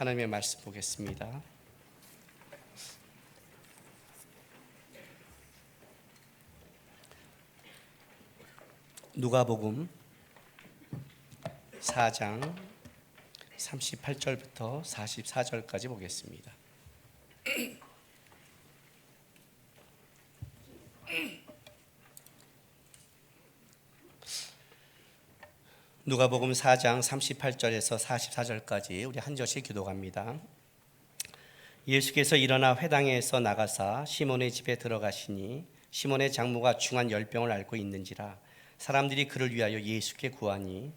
하나님의 말씀 보겠습니다. 누가복음 4장 38절부터 44절까지 보겠습니다. 누가복음 4장 38절에서 44절까지 우리 한 절씩 기도합니다. 예수께서 일어나 회당에서 나가사 시몬의 집에 들어가시니 시몬의 장모가 중한 열병을 앓고 있는지라 사람들이 그를 위하여 예수께 구하니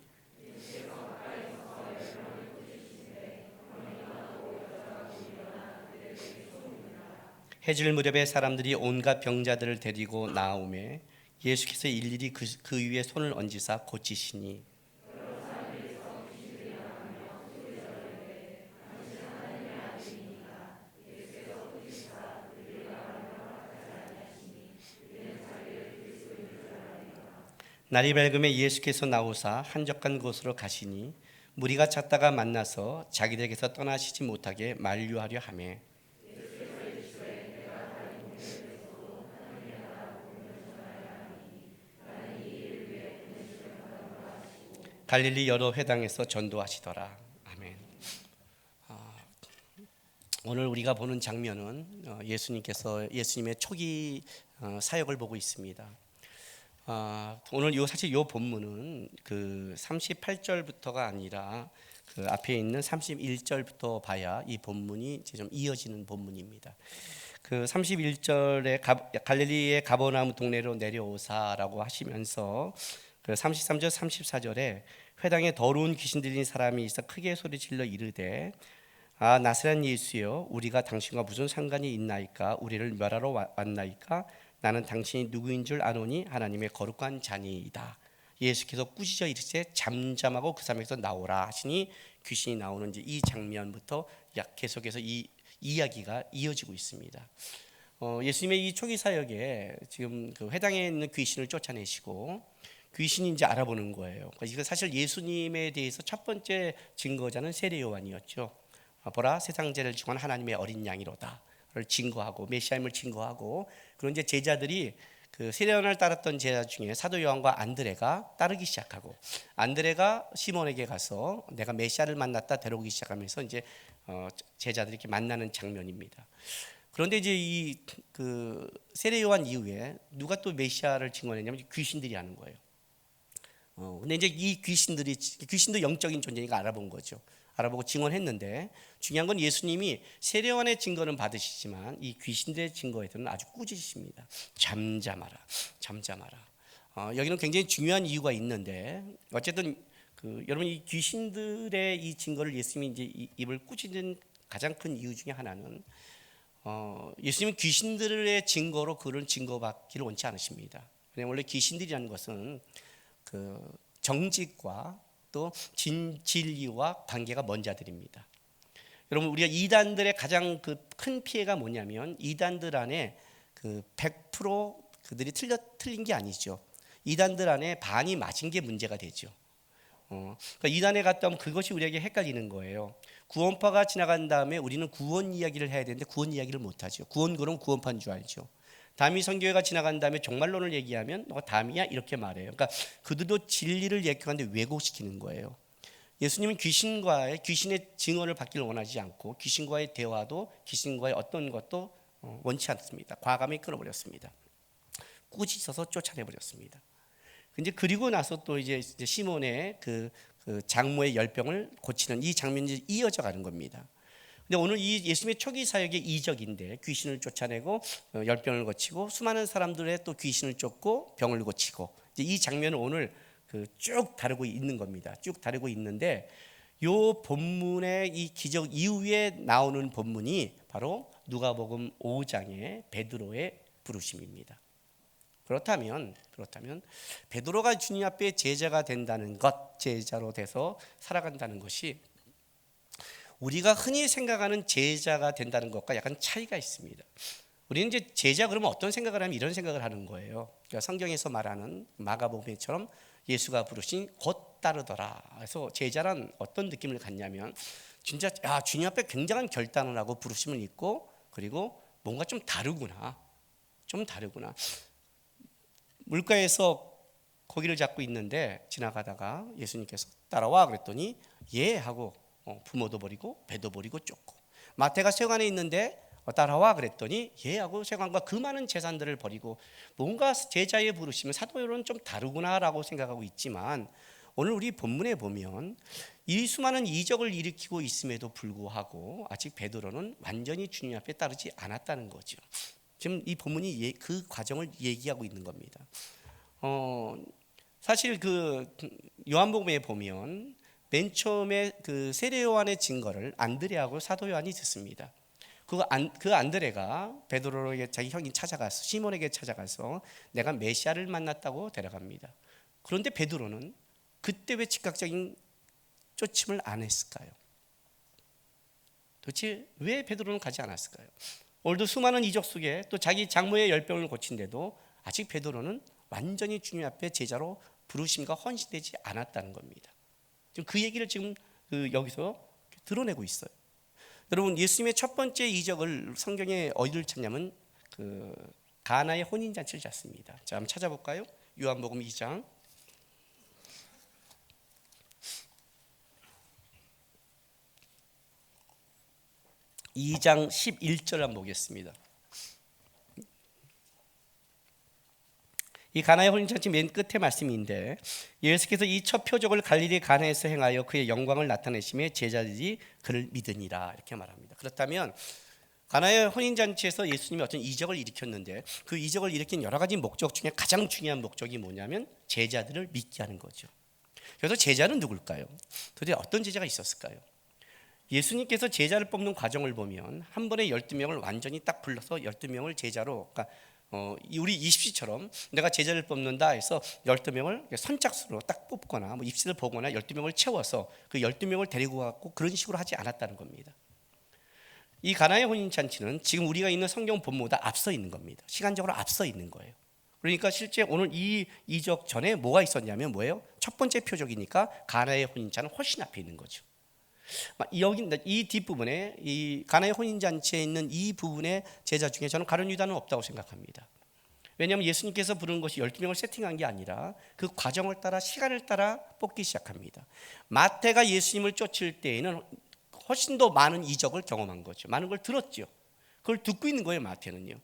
해질 무렵에 사람들이 온갖 병자들을 데리고 나오매 예수께서 일일이 그 위에 손을 얹으사 고치시니 날이 밝음에 예수께서 나오사 한적한 곳으로 가시니 무리가 찾다가 만나서 자기들에게서 떠나시지 못하게 만류하려 하매 갈릴리 여러 회당에서 전도하시더라. 아멘. 오늘 우리가 보는 장면은 예수님의 초기 사역을 보고 있습니다. 오늘 사실 이 본문은 그 38절부터가 아니라 그 앞에 있는 31절부터 봐야 이 본문이 이제 좀 이어지는 본문입니다. 그 31절에 갈릴리의 가버나움 동네로 내려오사라고 하시면서 그 33절 34절에 회당에 더러운 귀신 들린 사람이 있어 크게 소리질러 이르되 나사렛 예수여 우리가 당신과 무슨 상관이 있나이까 우리를 멸하러 왔나이까 나는 당신이 누구인 줄 아노니 하나님의 거룩한 자니이다. 예수께서 꾸짖어 이르시되 잠잠하고 그 사람에게서 나오라 하시니 귀신이 나오는 이 장면부터 계속해서 이 이야기가 이어지고 있습니다. 예수님의 이 초기 사역에 지금 그 회당에 있는 귀신을 쫓아내시고 귀신이 이제 알아보는 거예요. 이거 사실 예수님에 대해서 첫 번째 증거자는 세례 요한이었죠. 보라 세상 죄를 중한 하나님의 어린 양이로다를 증거하고 메시아임을 증거하고 그런 이제 제자들이 그 세례 요한을 따랐던 제자 중에 사도 요한과 안드레가 따르기 시작하고 안드레가 시몬에게 가서 내가 메시아를 만났다 데려오기 시작하면서 이제 제자들이 이렇게 만나는 장면입니다. 그런데 이제 이 그 세례 요한 이후에 누가 또 메시아를 증언했냐면 귀신들이 하는 거예요. 근데 이제 이 귀신도 영적인 존재니까 알아본 거죠. 알아보고 증언했는데 중요한 건 예수님이 세례 요한의 증거는 받으시지만 이 귀신들의 증거에서는 아주 꾸짖으십니다. 잠잠하라. 여기는 굉장히 중요한 이유가 있는데 어쨌든 여러분 이 귀신들의 이 증거를 예수님이 이제 입을 꾸짖는 가장 큰 이유 중에 하나는 예수님은 귀신들의 증거로 그런 증거받기를 원치 않으십니다. 왜냐하면 원래 귀신들이라는 것은 그 정직과 또 진리와 관계가 먼 자들입니다. 여러분 우리가 이단들의 가장 그 큰 피해가 뭐냐면 이단들 안에 그 100% 그들이 틀린 게 아니죠. 이단들 안에 반이 맞은 게 문제가 되죠. 그러니까 이단에 갔다 오면 그것이 우리에게 헷갈리는 거예요. 구원파가 지나간 다음에 우리는 구원 이야기를 해야 되는데 구원 이야기를 못하죠. 구원 그럼 구원파인 줄 알죠. 다미 선교회가 지나간 다음에 종말론을 얘기하면 너가 다미야 이렇게 말해요. 그러니까 그들도 진리를 얘기하는데 왜곡시키는 거예요. 예수님은 귀신의 증언을 받기를 원하지 않고 귀신과의 대화도 귀신과의 어떤 것도 원치 않습니다. 과감히 끊어버렸습니다. 꾸짖어서 쫓아내버렸습니다. 근데 그리고 나서 또 이제 시몬의 그 장모의 열병을 고치는 이 장면이 이어져 가는 겁니다. 근데 오늘 이 예수님의 초기 사역의 이적인데 귀신을 쫓아내고 열병을 고치고 수많은 사람들의 또 귀신을 쫓고 병을 고치고 이제 이 장면을 오늘 쭉 다루고 있는 겁니다. 쭉 다루고 있는데 요 본문의 이 기적 이후에 나오는 본문이 바로 누가복음 5장의 베드로의 부르심입니다. 그렇다면 베드로가 주님 앞에 제자가 된다는 것, 제자로 돼서 살아간다는 것이 우리가 흔히 생각하는 제자가 된다는 것과 약간 차이가 있습니다. 우리는 이제 제자 그러면 어떤 생각을 하면 이런 생각을 하는 거예요. 그러니까 성경에서 말하는 마가복음처럼 예수가 부르신 곧 따르더라. 그래서 제자란 어떤 느낌을 갖냐면 진짜 주님 앞에 굉장한 결단을 하고 부르심을 입고, 그리고 뭔가 좀 다르구나. 물가에서 고기를 잡고 있는데 지나가다가 예수님께서 따라와 그랬더니 예 하고 부모도 버리고 배도 버리고 쫓고, 마태가 세관에 있는데 따라와 그랬더니 예 하고 세관과 그 많은 재산들을 버리고, 뭔가 제자의 부르심은 사도요는 좀 다르구나라고 생각하고 있지만, 오늘 우리 본문에 보면 이 수많은 이적을 일으키고 있음에도 불구하고 아직 베드로는 완전히 주님 앞에 따르지 않았다는 거죠. 지금 이 본문이 그 과정을 얘기하고 있는 겁니다. 사실 그 요한복음에 보면 맨 처음에 그 세례 요한의 증거를 안드레하고 사도 요한이 듣습니다. 그 안드레가 베드로에게 자기 형이 찾아가서, 시몬에게 찾아가서 내가 메시아를 만났다고 데려갑니다. 그런데 베드로는 그때 왜 즉각적인 쫓임을 안 했을까요? 도대체 왜 베드로는 가지 않았을까요? 오늘도 수많은 이적 속에 또 자기 장모의 열병을 고친데도 아직 베드로는 완전히 주님 앞에 제자로 부르심과 헌신되지 않았다는 겁니다. 지금 그 얘기를 지금 여기서 드러내고 있어요. 여러분, 예수님의 첫 번째 이적을 성경에 어디를 찾냐면 그 가나의 혼인잔치를 찾습니다. 자, 한번 찾아볼까요? 요한복음 2장 11절 한번 보겠습니다. 이 가나의 혼인잔치 맨 끝에 말씀인데, 예수께서 이 첫 표적을 갈릴리 가나에서 행하여 그의 영광을 나타내심에 제자들이 그를 믿으니라, 이렇게 말합니다. 그렇다면 가나의 혼인잔치에서 예수님이 어떤 이적을 일으켰는데, 그 이적을 일으킨 여러 가지 목적 중에 가장 중요한 목적이 뭐냐면 제자들을 믿게 하는 거죠. 그래서 제자는 누굴까요? 도대체 어떤 제자가 있었을까요? 예수님께서 제자를 뽑는 과정을 보면 한 번에 12명을 완전히 딱 불러서 12명을 제자로, 그러니까 우리 입시처럼 내가 제자를 뽑는다 해서 12명을 선착순으로 딱 뽑거나 뭐 입시를 보거나 12명을 채워서 그 12명을 데리고 갔고, 그런 식으로 하지 않았다는 겁니다. 이 가나의 혼인잔치는 지금 우리가 있는 성경 본문보다 앞서 있는 겁니다. 시간적으로 앞서 있는 거예요. 그러니까 실제 오늘 이 이적 전에 뭐가 있었냐면 뭐예요? 첫 번째 표적이니까 가나의 혼인잔치는 훨씬 앞에 있는 거죠. 여기 이 뒷부분에 이 가나의 혼인잔치에 있는 이 부분의 제자 중에 저는 가룟 유다는 없다고 생각합니다. 왜냐하면 예수님께서 부르는 것이 12명을 세팅한 게 아니라 그 과정을 따라, 시간을 따라 뽑기 시작합니다. 마태가 예수님을 쫓을 때에는 훨씬 더 많은 이적을 경험한 거죠. 많은 걸 들었죠. 그걸 듣고 있는 거예요, 마태는요.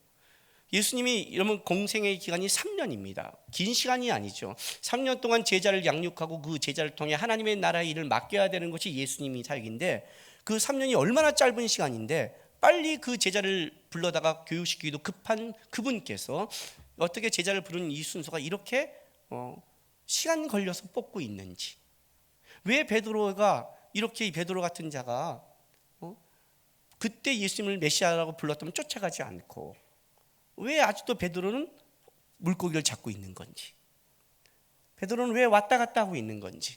예수님이 여러분 공생의 기간이 3년입니다. 긴 시간이 아니죠. 3년 동안 제자를 양육하고 그 제자를 통해 하나님의 나라의 일을 맡겨야 되는 것이 예수님이 사역인데, 그 3년이 얼마나 짧은 시간인데 빨리 그 제자를 불러다가 교육시키기도 급한 그분께서 어떻게 제자를 부르는 이 순서가 이렇게 시간 걸려서 뽑고 있는지, 왜 베드로가 이렇게, 베드로 같은 자가 그때 예수님을 메시아라고 불렀다면 쫓아가지 않고 왜 아직도 베드로는 물고기를 잡고 있는 건지, 베드로는 왜 왔다 갔다 하고 있는 건지,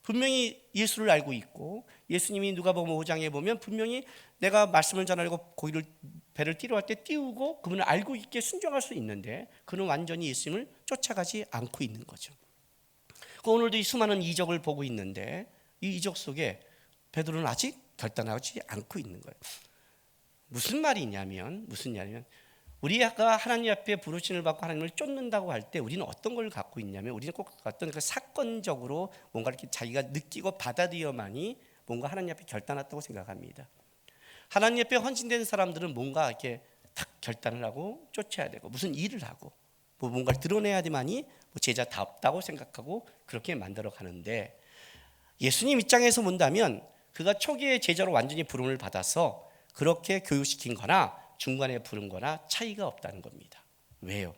분명히 예수를 알고 있고, 예수님이 누가복음 5장에 보면 분명히 내가 말씀을 전하려고 배를 띄우러 갈 때 띄우고 그분을 알고 있게 순종할 수 있는데, 그는 완전히 예수님을 쫓아가지 않고 있는 거죠. 오늘도 이 수많은 이적을 보고 있는데 이 이적 속에 베드로는 아직 결단하지 않고 있는 거예요. 무슨 말이냐면 우리가 하나님 앞에 부르심을 받고 하나님을 쫓는다고 할 때 우리는 어떤 걸 갖고 있냐면, 우리는 꼭 어떤 그 사건적으로 뭔가 이렇게 자기가 느끼고 받아들여만이 뭔가 하나님 앞에 결단했다고 생각합니다. 하나님 앞에 헌신된 사람들은 뭔가 이렇게 딱 결단을 하고 쫓아야 되고, 무슨 일을 하고 뭔가를 드러내야 되만이 제자답다고 생각하고 그렇게 만들어 가는데, 예수님 입장에서 본다면 그가 초기에 제자로 완전히 부름을 받아서 그렇게 교육시킨 거나 중간에 부른 거나 차이가 없다는 겁니다. 왜요?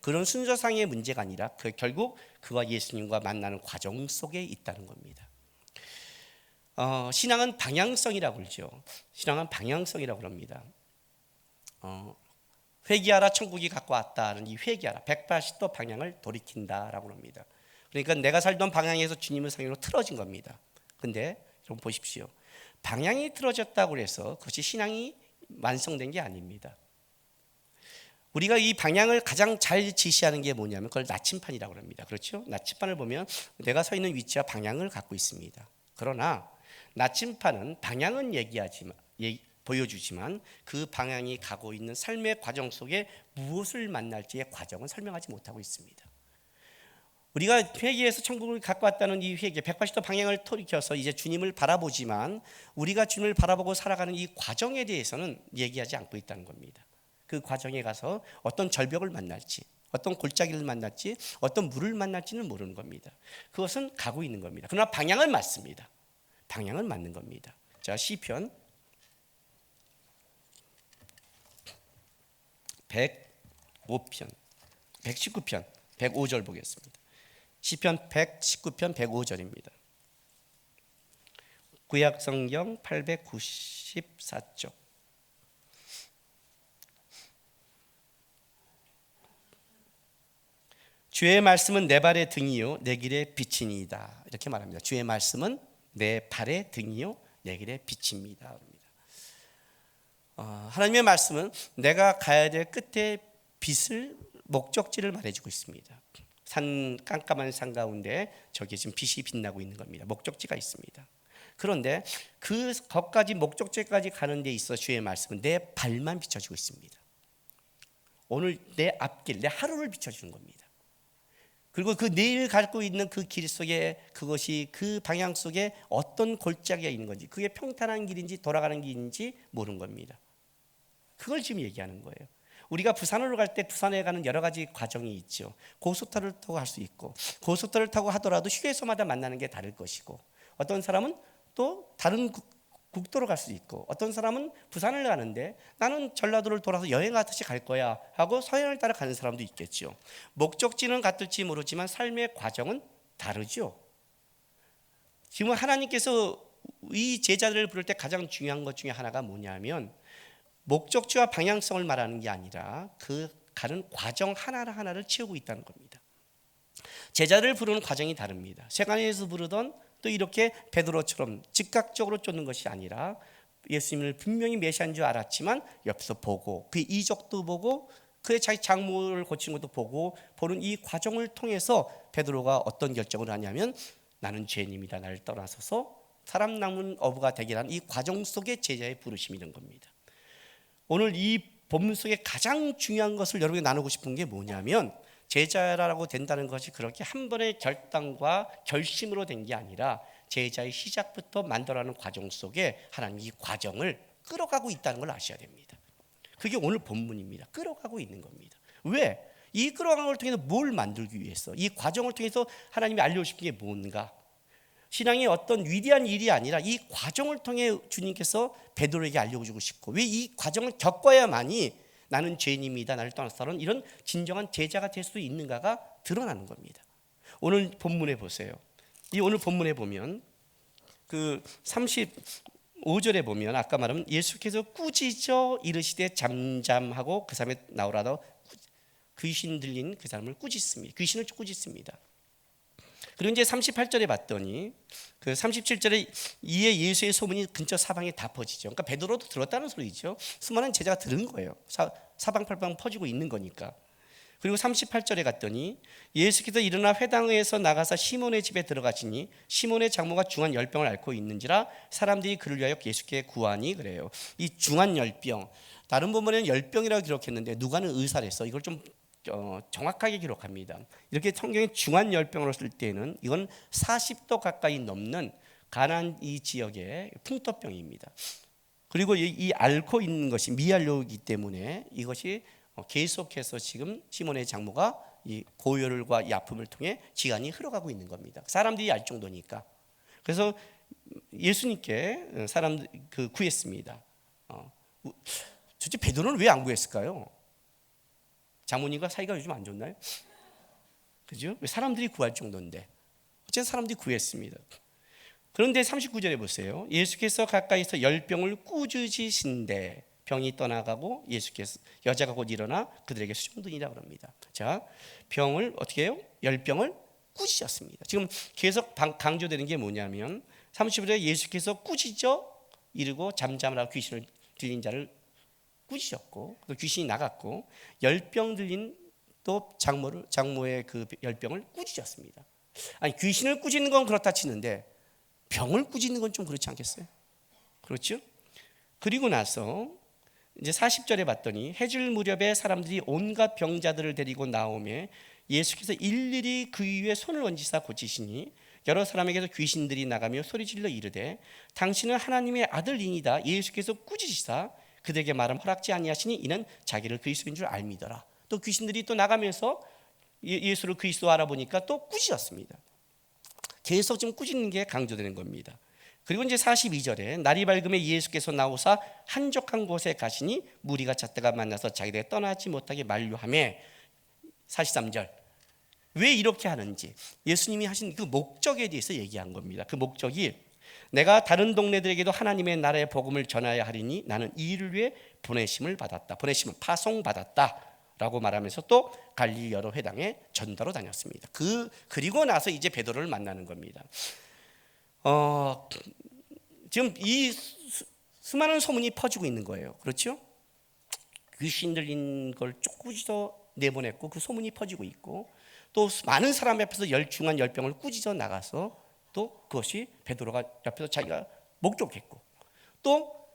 그런 순서상의 문제가 아니라 결국 그와 예수님과 만나는 과정 속에 있다는 겁니다. 신앙은 방향성이라고 그러죠. 신앙은 방향성이라고 그럽니다. 회개하라, 천국이 갖고 왔다는 이 회개하라, 180도 방향을 돌이킨다라고 합니다. 그러니까 내가 살던 방향에서 주님의 상으로 틀어진 겁니다. 근데 좀 보십시오. 방향이 틀어졌다고 해서 그것이 신앙이 완성된 게 아닙니다. 우리가 이 방향을 가장 잘 지시하는 게 뭐냐면 그걸 나침판이라고 합니다. 그렇죠? 나침판을 보면 내가 서 있는 위치와 방향을 갖고 있습니다. 그러나 나침판은 방향은 보여주지만 그 방향이 가고 있는 삶의 과정 속에 무엇을 만날지의 과정은 설명하지 못하고 있습니다. 우리가 회개에서 천국을 갖고 왔다는 이 회개, 180도 방향을 돌이켜서 이제 주님을 바라보지만 우리가 주님을 바라보고 살아가는 이 과정에 대해서는 얘기하지 않고 있다는 겁니다. 그 과정에 가서 어떤 절벽을 만날지, 어떤 골짜기를 만날지, 어떤 물을 만날지는 모르는 겁니다. 그것은 가고 있는 겁니다. 그러나 방향은 맞습니다. 방향은 맞는 겁니다. 자, 시편 105편, 119편, 105절 보겠습니다. 시편 119편 105절입니다. 구약성경 894쪽. 주의 말씀은 내 발의 등이요 내 길의 빛이니이다. 이렇게 말합니다. 주의 말씀은 내 발의 등이요 내 길의 빛입니다. 하나님의 말씀은 내가 가야 될 끝에 빛을, 목적지를 말해주고 있습니다. 깜깜한 산 가운데 저기 지금 빛이 빛나고 있는 겁니다. 목적지가 있습니다. 그런데 거기까지 목적지까지 가는 데 있어 주의 말씀은 내 발만 비춰주고 있습니다. 오늘 내 앞길, 내 하루를 비춰주는 겁니다. 그리고 그 내일 갖고 있는 그 길 속에 그것이 그 방향 속에 어떤 골짜기가 있는 건지, 그게 평탄한 길인지 돌아가는 길인지 모르는 겁니다. 그걸 지금 얘기하는 거예요. 우리가 부산으로 갈 때 부산에 가는 여러 가지 과정이 있죠. 고속도로를 타고 갈 수 있고, 고속도로를 타고 하더라도 휴게소마다 만나는 게 다를 것이고, 어떤 사람은 또 다른 국도로 갈 수 있고, 어떤 사람은 부산을 가는데 나는 전라도를 돌아서 여행하듯이 갈 거야 하고 서해안을 따라 가는 사람도 있겠죠. 목적지는 같을지 모르지만 삶의 과정은 다르죠. 지금 하나님께서 이 제자들을 부를 때 가장 중요한 것 중에 하나가 뭐냐면 목적지와 방향성을 말하는 게 아니라 그 가는 과정 하나를 채우고 있다는 겁니다. 제자를 부르는 과정이 다릅니다. 세간에서 부르던 또 이렇게 베드로처럼 즉각적으로 쫓는 것이 아니라 예수님을 분명히 메시아인 줄 알았지만 옆에서 보고 그 이적도 보고 그의 자기 장모를 고치는 것도 보고 보는 이 과정을 통해서 베드로가 어떤 결정을 하냐면 나는 죄인입니다. 나를 떠나서서 사람 남은 어부가 되기란 이 과정 속에 제자의 부르심이 있는 겁니다. 오늘 이 본문 속에 가장 중요한 것을 여러분이 나누고 싶은 게 뭐냐면 제자라고 된다는 것이 그렇게 한 번의 결단과 결심으로 된 게 아니라 제자의 시작부터 만들어가는 과정 속에 하나님이 이 과정을 끌어가고 있다는 걸 아셔야 됩니다. 그게 오늘 본문입니다. 끌어가고 있는 겁니다. 왜? 이 끌어가는 걸 통해서 뭘 만들기 위해서? 이 과정을 통해서 하나님이 알려주신 게 뭔가? 신앙의 어떤 위대한 일이 아니라 이 과정을 통해 주님께서 베드로에게 알려주고 싶고, 왜 이 과정을 겪어야만이 나는 죄인입니다. 나를 떠나서는 이런 진정한 제자가 될 수 있는가가 드러나는 겁니다. 오늘 본문에 보세요. 이 오늘 본문에 보면 그 35절에 보면 아까 말한 예수께서 꾸짖어 이르시되 잠잠하고 그 사람이 나오라도 귀신 들린 그 사람을 꾸짖습니다. 귀신을 꾸짖습니다. 그리고 이제 38절에 봤더니 그 37절에 이에 예수의 소문이 근처 사방에 다 퍼지죠. 그러니까 베드로도 들었다는 소리죠. 수많은 제자가 들은 거예요. 사방팔방 퍼지고 있는 거니까. 그리고 38절에 갔더니 예수께서 일어나 회당에서 나가서 시몬의 집에 들어가시니 시몬의 장모가 중한 열병을 앓고 있는지라 사람들이 그를 위하여 예수께 구하니 그래요. 이 중한 열병, 다른 부분에는 열병이라고 기록했는데 누가는 의사랬어. 이걸 좀 정확하게 기록합니다. 이렇게 성경에 중한 열병으로 쓸 때는 이건 40도 가까이 넘는 가나안 이 지역의 풍토병입니다. 그리고 이 앓고 있는 것이 미알료이기 때문에 이것이 계속해서 지금 시몬의 장모가 이 고열과 이 아픔을 통해 기간이 흘러가고 있는 겁니다. 사람들이 알 정도니까. 그래서 예수님께 사람 구했습니다. 도대체 베드로는 왜 안 구했을까요? 장모님과 사이가 요즘 안 좋나요? 그죠? 사람들이 구할 정도인데 어쨌든 사람들이 구했습니다. 그런데 39절에 보세요. 예수께서 가까이서 열병을 꾸짖으신데 병이 떠나가고 예수께서 여자가 곧 일어나 그들에게 수종드니라 그럽니다. 자, 병을 어떻게 해요? 열병을 꾸짖었습니다. 지금 계속 강조되는 게 뭐냐면 30절에 예수께서 꾸짖어 이르고 잠잠하라고 귀신을 들린 자를 꾸짖었고 또 귀신이 나갔고 열병 들린 또 장모의 그 열병을 꾸짖었습니다. 아니 귀신을 꾸짖는 건 그렇다 치는데 병을 꾸짖는 건 좀 그렇지 않겠어요? 그렇죠? 그리고 나서 이제 40절에 봤더니 해질 무렵에 사람들이 온갖 병자들을 데리고 나오매 예수께서 일일이 그 위에 손을 얹으사 고치시니 여러 사람에게서 귀신들이 나가며 소리질러 이르되 당신은 하나님의 아들이니다. 예수께서 꾸짖으시사 그들에게 말함 허락지 아니하시니 이는 자기를 그리스도인 줄 알미더라. 또 귀신들이 또 나가면서 예수를 그리스도 알아보니까 또 꾸짖었습니다. 계속 좀 꾸짖는 게 강조되는 겁니다. 그리고 이제 42절에 날이 밝음에 예수께서 나오사 한적한 곳에 가시니 무리가 잣대가 만나서 자기들에게 떠나지 못하게 만류하며 43절 왜 이렇게 하는지 예수님이 하신 그 목적에 대해서 얘기한 겁니다. 그 목적이 내가 다른 동네들에게도 하나님의 나라의 복음을 전하야 하리니 나는 이 일을 위해 보내심을 받았다. 보내심을 파송받았다 라고 말하면서 또 갈릴리 여러 회당에 전도로 다녔습니다. 그리고 나서 이제 베드로를 만나는 겁니다. 지금 이 수많은 소문이 퍼지고 있는 거예요. 그렇죠? 귀신 들린 걸 쪼꾸짖어 내보냈고 그 소문이 퍼지고 있고 또 많은 사람 앞에서 중한 열병을 꾸짖어 나가서 또 그것이 베드로가 옆에서 자기가 목격했고 또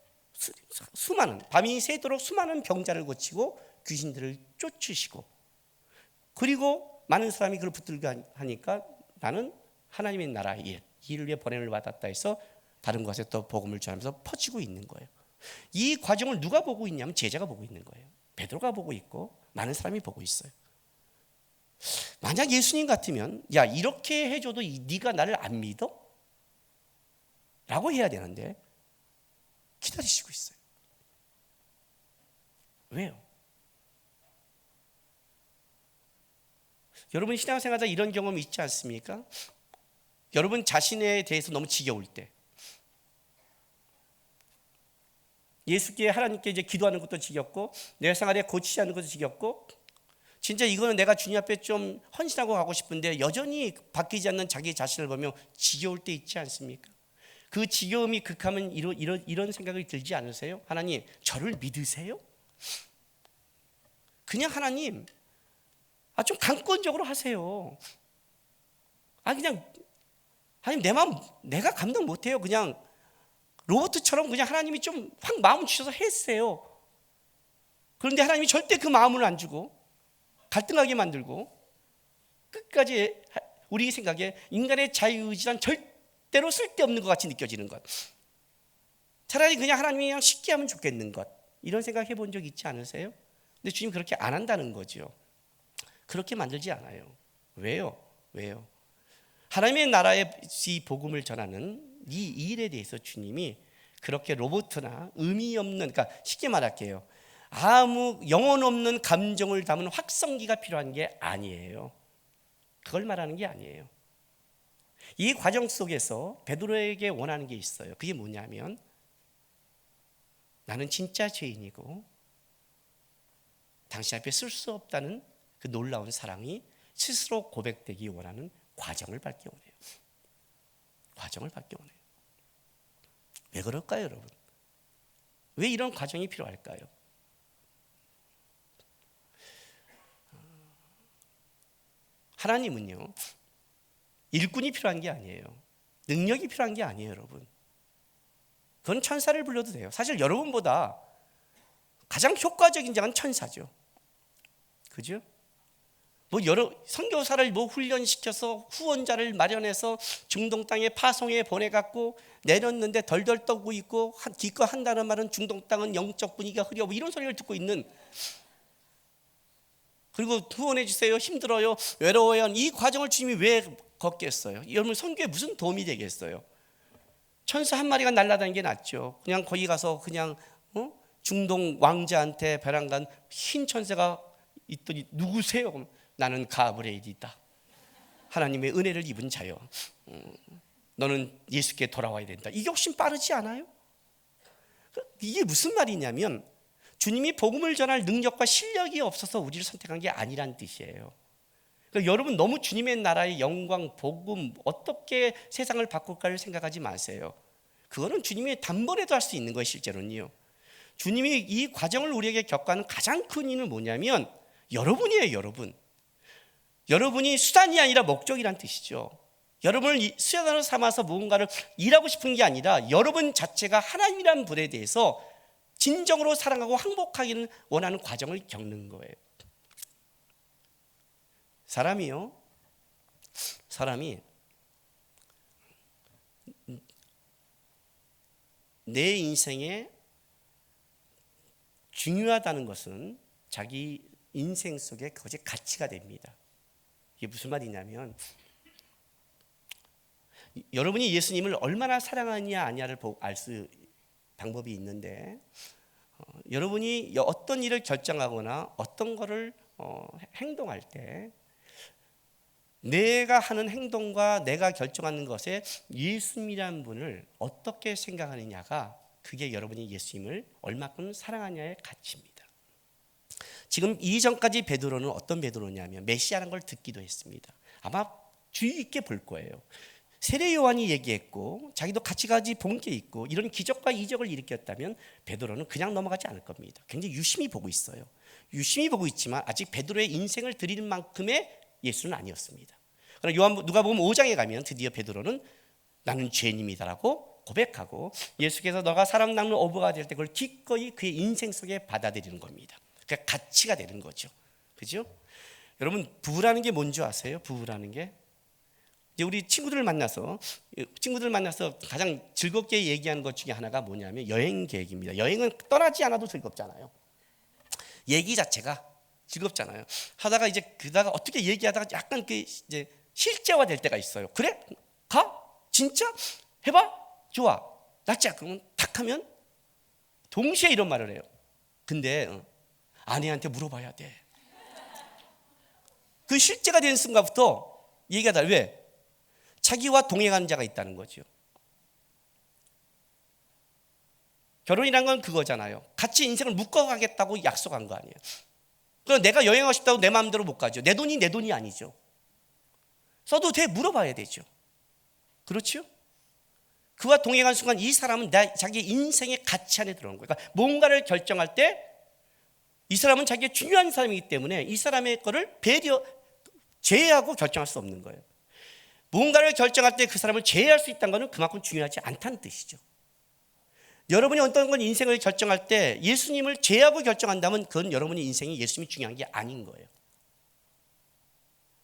수많은 밤이 새도록 수많은 병자를 고치고 귀신들을 쫓으시고 그리고 많은 사람이 그걸 붙들고 하니까 나는 하나님의 나라의 일을 위해 보냄을 받았다 해서 다른 곳에 또 복음을 전하면서 퍼지고 있는 거예요. 이 과정을 누가 보고 있냐면 제자가 보고 있는 거예요. 베드로가 보고 있고 많은 사람이 보고 있어요. 만약 예수님 같으면 야 이렇게 해줘도 네가 나를 안 믿어? 라고 해야 되는데 기다리시고 있어요. 왜요? 여러분 신앙생활하다 이런 경험이 있지 않습니까? 여러분 자신에 대해서 너무 지겨울 때 예수께 하나님께 이제 기도하는 것도 지겹고 내 생활에 고치지 않는 것도 지겹고 진짜 이거는 내가 주님 앞에 좀 헌신하고 가고 싶은데 여전히 바뀌지 않는 자기 자신을 보면 지겨울 때 있지 않습니까? 그 지겨움이 극하면 이런 생각이 들지 않으세요? 하나님 저를 믿으세요? 그냥 하나님 좀 강권적으로 하세요. 그냥 하나님 내 마음 내가 감당 못해요. 그냥 로봇처럼 그냥 하나님이 좀 확 마음 주셔서 했어요. 그런데 하나님이 절대 그 마음을 안 주고 갈등하게 만들고 끝까지 우리 생각에 인간의 자유의지란 절대로 쓸데없는 것 같이 느껴지는 것. 차라리 그냥 하나님이 그냥 쉽게 하면 좋겠는 것. 이런 생각 해본 적 있지 않으세요? 근데 주님 그렇게 안 한다는 거죠. 그렇게 만들지 않아요. 왜요? 하나님의 나라의 이 복음을 전하는 이 일에 대해서 주님이 그렇게 로봇나 의미 없는, 그러니까 쉽게 말할게요. 아무 영혼 없는 감정을 담은 확성기가 필요한 게 아니에요. 그걸 말하는 게 아니에요. 이 과정 속에서 베드로에게 원하는 게 있어요. 그게 뭐냐면 나는 진짜 죄인이고 당신 앞에 쓸 수 없다는 그 놀라운 사랑이 스스로 고백되기 원하는 과정을 밟기 원해요. 과정을 밟기 원해요. 왜 그럴까요, 여러분? 왜 이런 과정이 필요할까요? 하나님은요, 일꾼이 필요한 게 아니에요. 능력이 필요한 게 아니에요, 여러분. 그건 천사를 불러도 돼요. 사실 여러분보다 가장 효과적인 자는 천사죠. 그죠? 여러 선교사를 훈련시켜서 후원자를 마련해서 중동 땅에 파송해 보내갖고 내렸는데 덜덜 떠고 있고 기껏 한다는 말은 중동 땅은 영적 분위기가 흐려 이런 소리를 듣고 있는, 그리고 후원해 주세요, 힘들어요, 외로워요, 이 과정을 주님이 왜 걷겠어요? 여러분 선교에 무슨 도움이 되겠어요? 천사 한 마리가 날아다니는 게 낫죠. 그냥 거기 가서 그냥 중동 왕자한테 배란간 흰 천사가 있더니 누구세요? 그럼 나는 가브리엘이다. 하나님의 은혜를 입은 자요. 너는 예수께 돌아와야 된다. 이게 훨씬 빠르지 않아요? 이게 무슨 말이냐면 주님이 복음을 전할 능력과 실력이 없어서 우리를 선택한 게 아니란 뜻이에요. 그러니까 여러분 너무 주님의 나라의 영광, 복음, 어떻게 세상을 바꿀까를 생각하지 마세요. 그거는 주님이 단번에도 할 수 있는 거예요. 실제로는요. 주님이 이 과정을 우리에게 겪어가는 가장 큰 이유는 뭐냐면 여러분이에요. 여러분이 수단이 아니라 목적이란 뜻이죠. 여러분을 수혜자로 삼아서 무언가를 일하고 싶은 게 아니라 여러분 자체가 하나님이라는 분에 대해서 진정으로 사랑하고 항복하기를 원하는 과정을 겪는 거예요. 사람이 내 인생에 중요하다는 것은 자기 인생 속에 그것이 가치가 됩니다. 이게 무슨 말이냐면, 여러분이 예수님을 얼마나 사랑하느냐 아니냐를 알 수 방법이 있는데, 여러분이 어떤 일을 결정하거나 어떤 거를 행동할 때 내가 하는 행동과 내가 결정하는 것에 예수님이라는 분을 어떻게 생각하느냐가, 그게 여러분이 예수님을 얼마큼 사랑하냐의 가치입니다. 지금 이전까지 베드로는 어떤 베드로냐면 메시아라는 걸 듣기도 했습니다. 아마 주의 있게 볼 거예요. 세례 요한이 얘기했고 자기도 같이 본 게 있고 이런 기적과 이적을 일으켰다면 베드로는 그냥 넘어가지 않을 겁니다. 굉장히 유심히 보고 있어요. 유심히 보고 있지만 아직 베드로의 인생을 드리는 만큼의 예수는 아니었습니다. 그러나 누가복음 5장에 가면 드디어 베드로는 나는 죄인입니다라고 고백하고, 예수께서 너가 사람 낚는 어부가 될 때 그걸 기꺼이 그의 인생 속에 받아들이는 겁니다. 그러니까 가치가 되는 거죠. 그죠? 여러분, 부부라는 게 뭔지 아세요? 부부라는 게 이제 우리 친구들을 만나서 가장 즐겁게 얘기하는 것 중에 하나가 뭐냐면 여행 계획입니다. 여행은 떠나지 않아도 즐겁잖아요. 얘기 자체가 즐겁잖아요. 하다가 이제 그다가 어떻게 얘기하다가 약간 이제 실제화 될 때가 있어요. 그래? 가? 진짜? 해봐? 좋아. 낫지? 그러면 탁 하면 동시에 이런 말을 해요. 근데 아내한테 물어봐야 돼. 그 실제가 되는 순간부터 얘기가 달라요. 왜? 자기와 동행하는 자가 있다는 거죠. 결혼이란 건 그거잖아요. 같이 인생을 묶어가겠다고 약속한 거 아니에요. 그럼 내가 여행하고 싶다고 내 마음대로 못 가죠. 내 돈이 아니죠. 써도 돼? 물어봐야 되죠. 그렇죠? 그와 동행한 순간 이 사람은 자기 인생의 가치 안에 들어오는 거예요. 그러니까 뭔가를 결정할 때 이 사람은 자기가 중요한 사람이기 때문에 이 사람의 거를 제외하고 결정할 수 없는 거예요. 뭔가를 결정할 때 그 사람을 제외할 수 있다는 것은 그만큼 중요하지 않다는 뜻이죠. 여러분이 어떤 건 인생을 결정할 때 예수님을 제외하고 결정한다면 그건 여러분의 인생이 예수님이 중요한 게 아닌 거예요.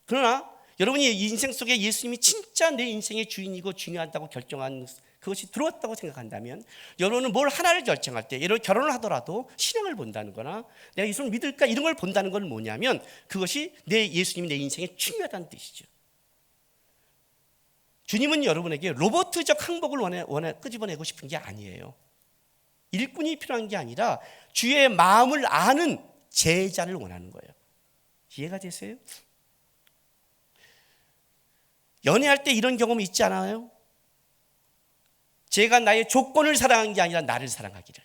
그러나 여러분이 인생 속에 예수님이 진짜 내 인생의 주인이고 중요하다고 결정한 그것이 들어왔다고 생각한다면, 여러분은 뭘 하나를 결정할 때, 예를 들어 결혼을 하더라도 신앙을 본다는 거나 내가 예수를 믿을까 이런 걸 본다는 건 뭐냐면 그것이 예수님이 내 인생에 중요하다는 뜻이죠. 주님은 여러분에게 로버트적 항복을 끄집어내고 싶은 게 아니에요. 일꾼이 필요한 게 아니라 주의 마음을 아는 제자를 원하는 거예요. 이해가 되세요? 연애할 때 이런 경험이 있지 않아요? 제가 나의 조건을 사랑한 게 아니라 나를 사랑하기를.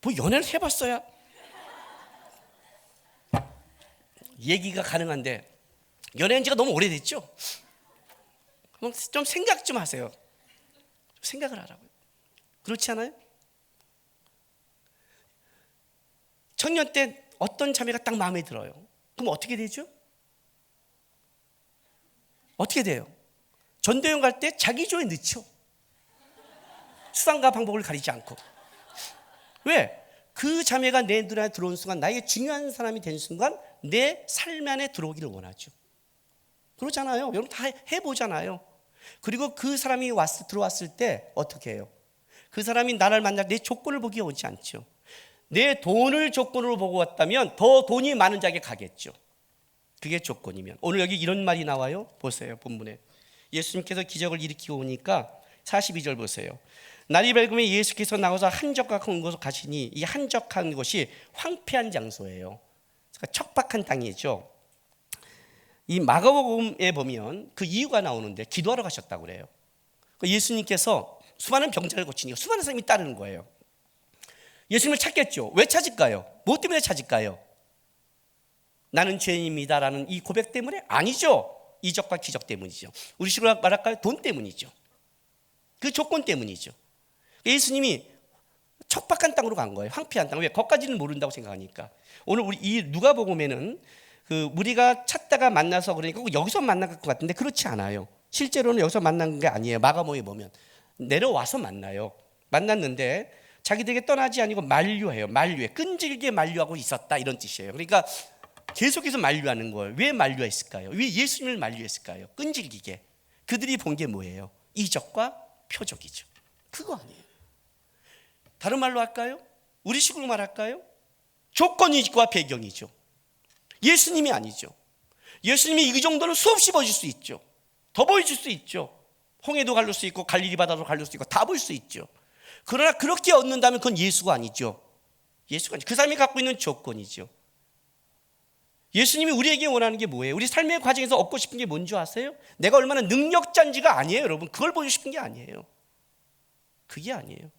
뭐 연애를 해봤어야 얘기가 가능한데, 연애한 지가 너무 오래됐죠? 그럼 좀 생각 좀 하세요. 생각을 하라고요. 그렇지 않아요? 청년 때 어떤 자매가 딱 마음에 들어요. 그럼 어떻게 되죠? 어떻게 돼요? 전도연 갈 때 자기 조에 넣죠. 수단과 방법을 가리지 않고. 왜? 그 자매가 내 눈에 들어온 순간, 나에게 중요한 사람이 된 순간 내 삶 안에 들어오기를 원하죠. 그렇잖아요. 여러분 다 해보잖아요. 그리고 그 사람이 들어왔을 때 어떻게 해요? 그 사람이 나를 만날 내 조건을 보기 오지 않죠. 내 돈을 조건으로 보고 왔다면 더 돈이 많은 자에게 가겠죠. 그게 조건이면. 오늘 여기 이런 말이 나와요. 보세요, 본문에. 예수님께서 기적을 일으키고 오니까 42절 보세요. 날이 밝으면 예수께서 나와서 한적한 곳으로 가시니, 이 한적한 곳이 황폐한 장소예요. 그러니까 척박한 땅이죠. 이 마가복음에 보면 그 이유가 나오는데 기도하러 가셨다고 그래요. 예수님께서 수많은 병자를 고치니까 수많은 사람이 따르는 거예요. 예수님을 찾겠죠. 왜 찾을까요? 뭐 때문에 찾을까요? 나는 죄인입니다라는 이 고백 때문에? 아니죠. 이적과 기적 때문이죠. 우리 식으로 말할까요? 돈 때문이죠. 그 조건 때문이죠. 예수님이 척박한 땅으로 간 거예요. 황폐한 땅. 왜? 거기까지는 모른다고 생각하니까. 오늘 우리 이 누가복음에는 그 우리가 찾다가 만나서 그러니까 꼭 여기서 만난 것 같은데 그렇지 않아요. 실제로는 여기서 만난 게 아니에요. 마가복음에 보면 내려와서 만나요. 만났는데 자기들에게 떠나지 아니고 만류해요. 만류해. 끈질기게 만류하고 있었다 이런 뜻이에요. 그러니까 계속해서 만류하는 거예요. 왜 만류했을까요? 왜 예수님을 만류했을까요? 끈질기게. 그들이 본 게 뭐예요? 이적과 표적이죠. 그거 아니에요. 다른 말로 할까요? 우리식으로 말할까요? 조건이과 배경이죠. 예수님이 아니죠. 예수님이 이 정도는 수없이 보여줄 수 있죠. 더 보여줄 수 있죠. 홍해도 가를 수 있고 갈릴리 바다도 가를 수 있고 다 볼 수 있죠. 그러나 그렇게 얻는다면 그건 예수가 아니죠. 예수가 아니죠. 그 사람이 갖고 있는 조건이죠. 예수님이 우리에게 원하는 게 뭐예요? 우리 삶의 과정에서 얻고 싶은 게 뭔지 아세요? 내가 얼마나 능력자인지가 아니에요, 여러분. 그걸 보여주고 싶은 게 아니에요. 그게 아니에요.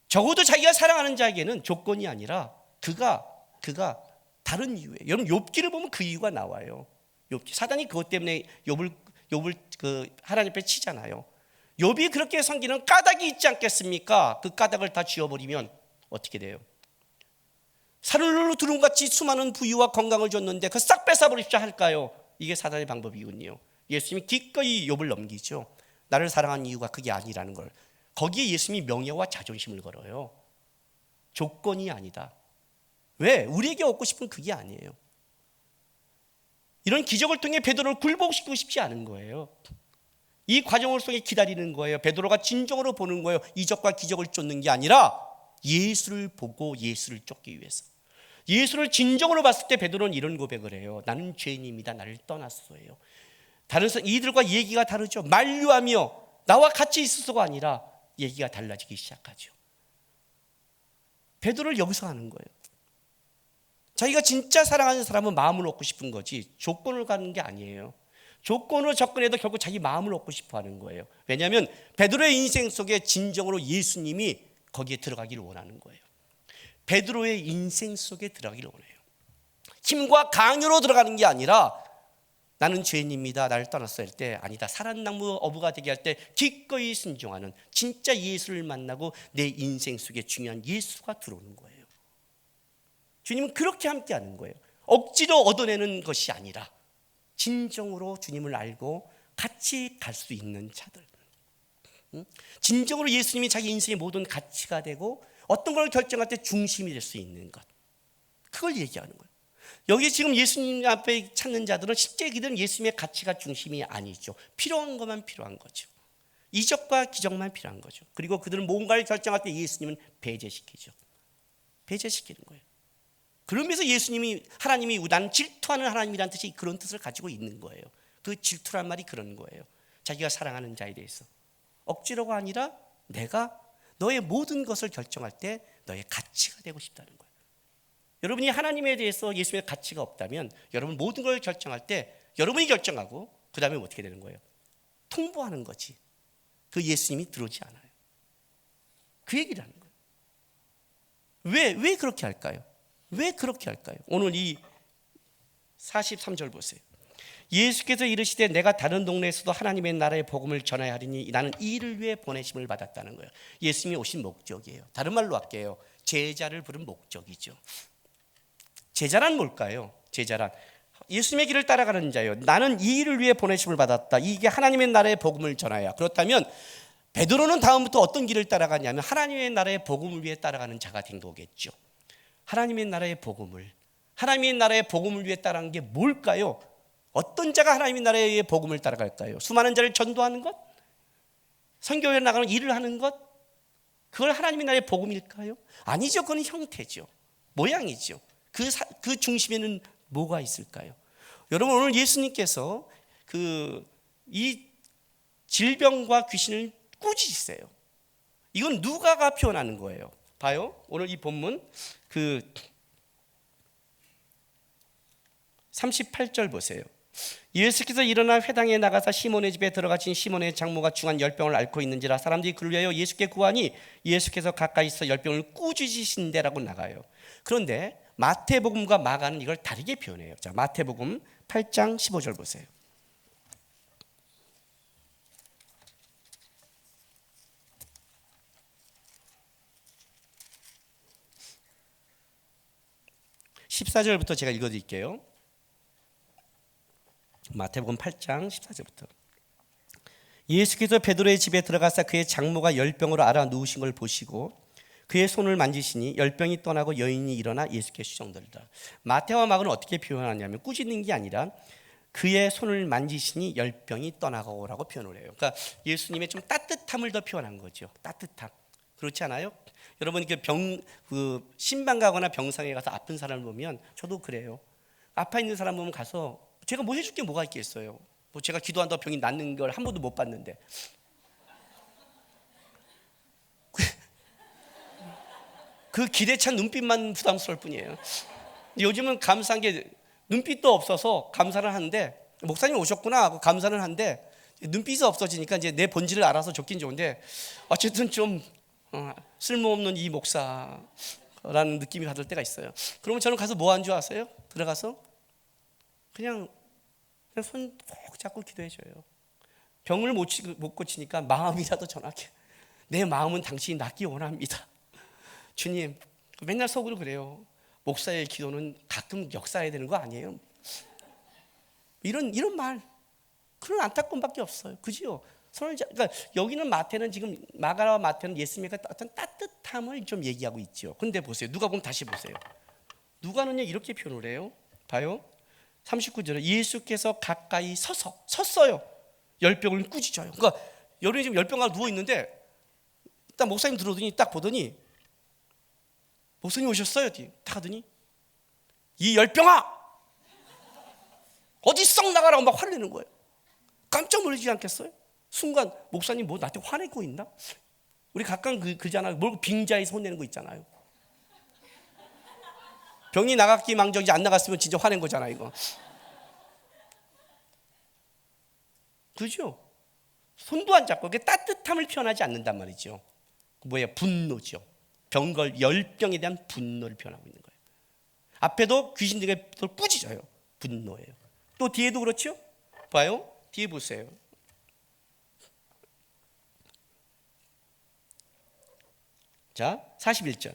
적어도 자기가 사랑하는 자에게는 조건이 아니라 그가 다른 이유예요. 여러분 욥기를 보면 그 이유가 나와요. 욥기 사단이 그것 때문에 욥을 그 하나님 앞에 치잖아요. 욥이 그렇게 섬기는 까닭이 있지 않겠습니까? 그 까닭을 다 지워버리면 어떻게 돼요? 산울로 두rum같이 수많은 부유와 건강을 줬는데 그 싹 뺏어버립시다 할까요? 이게 사단의 방법이군요. 예수님이 기꺼이 욥을 넘기죠. 나를 사랑한 이유가 그게 아니라는 걸. 거기에 예수님이 명예와 자존심을 걸어요. 조건이 아니다. 왜? 우리에게 얻고 싶은 그게 아니에요. 이런 기적을 통해 베드로를 굴복시키고 싶지 않은 거예요. 이 과정을 통해 기다리는 거예요. 베드로가 진정으로 보는 거예요. 이적과 기적을 쫓는 게 아니라 예수를 보고 예수를 쫓기 위해서. 예수를 진정으로 봤을 때 베드로는 이런 고백을 해요. 나는 죄인입니다. 나를 떠났어요. 다른 이들과 얘기가 다르죠. 만류하며 나와 같이 있어서가 아니라 얘기가 달라지기 시작하죠. 베드로를 여기서 하는 거예요. 자기가 진짜 사랑하는 사람은 마음을 얻고 싶은 거지 조건을 가는 게 아니에요. 조건으로 접근해도 결국 자기 마음을 얻고 싶어 하는 거예요. 왜냐하면 베드로의 인생 속에 진정으로 예수님이 거기에 들어가기를 원하는 거예요. 베드로의 인생 속에 들어가기를 원해요. 힘과 강요로 들어가는 게 아니라 나는 죄인입니다. 나를 떠났을 때 아니다. 사랑나무 어부가 되게 할 때 기꺼이 순종하는 진짜 예수를 만나고 내 인생 속에 중요한 예수가 들어오는 거예요. 주님은 그렇게 함께하는 거예요. 억지로 얻어내는 것이 아니라 진정으로 주님을 알고 같이 갈 수 있는 자들. 진정으로 예수님이 자기 인생의 모든 가치가 되고 어떤 걸 결정할 때 중심이 될 수 있는 것. 그걸 얘기하는 거예요. 여기 지금 예수님 앞에 찾는 자들은 실제 그들은 예수님의 가치가 중심이 아니죠. 필요한 것만 필요한 거죠. 이적과 기적만 필요한 거죠. 그리고 그들은 뭔가를 결정할 때 예수님은 배제시키죠. 배제시키는 거예요. 그러면서 예수님이 하나님이 나는 질투하는 하나님이라는 뜻이 그런 뜻을 가지고 있는 거예요. 그 질투란 말이 그런 거예요. 자기가 사랑하는 자에 대해서 억지로가 아니라 내가 너의 모든 것을 결정할 때 너의 가치가 되고 싶다는 거예요. 여러분이 하나님에 대해서 예수님의 가치가 없다면 여러분 모든 걸 결정할 때 여러분이 결정하고 그 다음에 어떻게 되는 거예요? 통보하는 거지. 그 예수님이 들어오지 않아요. 그 얘기를 하는 거예요. 왜 그렇게 할까요? 왜 그렇게 할까요? 오늘 이 43절 보세요. 예수께서 이르시되 내가 다른 동네에서도 하나님의 나라의 복음을 전하야 하리니 나는 이 일을 위해 보내심을 받았다는 거예요. 예수님이 오신 목적이에요. 다른 말로 할게요. 제자를 부른 목적이죠. 제자란 뭘까요? 제자란 예수님의 길을 따라가는 자예요. 나는 이 일을 위해 보내심을 받았다. 이게 하나님의 나라의 복음을 전하야. 그렇다면 베드로는 다음부터 어떤 길을 따라가냐면 하나님의 나라의 복음을 위해 따라가는 자가 된 거겠죠. 하나님의 나라의 복음을 위해 따라간 게 뭘까요? 어떤 자가 하나님의 나라의 복음을 따라갈까요? 수많은 자를 전도하는 것? 선교회 나가는 일을 하는 것? 그걸 하나님의 나라의 복음일까요? 아니죠. 그건 형태죠. 모양이죠. 그 중심에는 뭐가 있을까요? 여러분 오늘 예수님께서 이 질병과 귀신을 꾸짖으세요. 이건 누가가 표현하는 거예요. 봐요. 오늘 이 본문 38절 보세요. 예수께서 일어나 회당에 나가서 시몬의 집에 들어가신 시몬의 장모가 중한 열병을 앓고 있는지라 사람들이 그를 위하여 예수께 구하니 예수께서 가까이서 열병을 꾸짖으신대라고 나가요. 그런데 마태복음과 마가는 이걸 다르게 표현해요. 자, 마태복음 8장 15절 보세요. 14절부터 제가 읽어드릴게요. 마태복음 8장 14절부터. 예수께서 베드로의 집에 들어가사 그의 장모가 열병으로 앓아 누우신 걸 보시고 그의 손을 만지시니 열병이 떠나고 여인이 일어나 예수께 수종들더라. 마태와 마가는 어떻게 표현하냐면 꾸짖는 게 아니라 그의 손을 만지시니 열병이 떠나고라고 표현을 해요. 그러니까 예수님의 좀 따뜻함을 더 표현한 거죠. 따뜻함. 그렇지 않아요? 여러분 신방 가거나 병상에 가서 아픈 사람을 보면 저도 그래요. 아파 있는 사람 보면 가서 제가 뭐 해줄 게 뭐가 있겠어요. 뭐 제가 기도한다고 병이 낫는 걸 한 번도 못 봤는데 그 기대 찬 눈빛만 부담스러울 뿐이에요. 요즘은 감사한 게 눈빛도 없어서 감사를 하는데 목사님 오셨구나 하고 감사는 한데 눈빛이 없어지니까 이제 내 본질을 알아서 좋긴 좋은데 어쨌든 좀 쓸모없는 이 목사라는 느낌이 받을 때가 있어요. 그러면 저는 가서 뭐 한 줄 아세요? 들어가서 그냥 손 꼭 잡고 기도해줘요. 병을 못 고치니까 마음이라도 전하게. 내 마음은 당신이 낫기 원합니다. 주님, 맨날 속으로 그래요. 목사의 기도는 가끔 역사해야 되는 거 아니에요? 이런 말, 그런 안타까움밖에 없어요. 그지요? 그러니까 여기는 마태는 지금 마가와 마태는 예수님의 어떤 따뜻함을 좀 얘기하고 있죠. 근데 보세요. 누가복음 다시 보세요. 누가는요 이렇게 표현을 해요. 봐요. 39절에 예수께서 가까이 섰어요. 열병을 꾸짖어요. 그러니까 여론이 지금 열병가 누워 있는데 딱 목사님 들어오더니 딱 보더니 목사님 오셨어요? 딱 하더니 이 열병아 어디 썩 나가라고 막 화를 내는 거예요. 깜짝 놀라지 않겠어요? 순간 목사님 뭐 나한테 화내고 있나? 우리 가끔 그잖아요. 뭘 빙자에서 혼내는 거 있잖아요. 병이 나갔기 망정이지 안 나갔으면 진짜 화낸 거잖아 이거. 그죠? 손도 안 잡고 따뜻함을 표현하지 않는단 말이죠. 뭐예요? 분노죠. 열병에 대한 분노를 표현하고 있는 거예요. 앞에도 귀신들에게 꾸짖어요. 분노예요. 또 뒤에도 그렇죠? 봐요. 뒤에 보세요. 자, 41절.